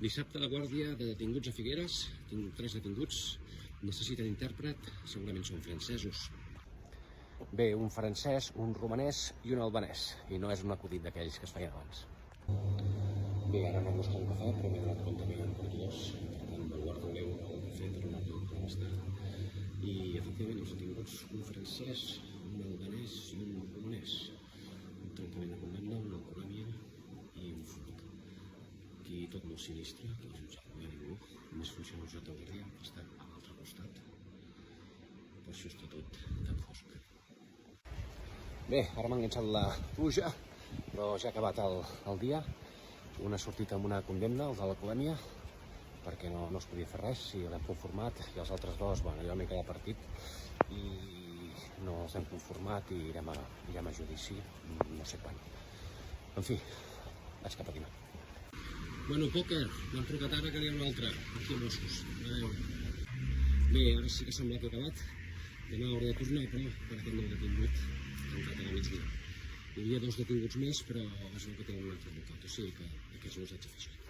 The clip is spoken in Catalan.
Dissabte la guàrdia de detinguts a Figueres, tinc 3 detinguts, necessiten intèrpret, segurament són francesos. Bé, un francès, un romanès i un albanès, i no és un acudit d'aquells que es feien abans. Bé, ara anem buscant un cafè, però m'he donat compte que hi ha un portuguès, per tant me'l guardo el cafè per anar-lo més tard. I efectivament els detinguts, un francès, un albanès i un romanès. Un tancament de condemna, una alcoholèmia i un furt. Aquí tot molt sinistre, aquí al jutjat no hi ha ningú, només funciona el jutjat de guàrdia, que està a l'altre costat. Per això està tot tan fosc. Bé, ara m'ha enganxat la pluja, però ja ha acabat el dia. Un ha sortit amb una condemna, el de l'alcoholèmia, perquè no es podia fer res, i l'hem conformat, i els altres dos, bueno, jo m'he quedat partit, i no els hem conformat i irem a judici, no sé quan. En fi, vaig cap a dinar. Bueno, pòquer, m'han trucat ara que n'hi ha un altre, aquí a Mossos. Bé, ara sí que sembla que he acabat. Demà hauré de tornar, però per aquest nou detingut, tancat a la migdia. Hi havia 2 detinguts més, però es veu que tenen un altre advocat, o sigui que aquests no els haig de fer això.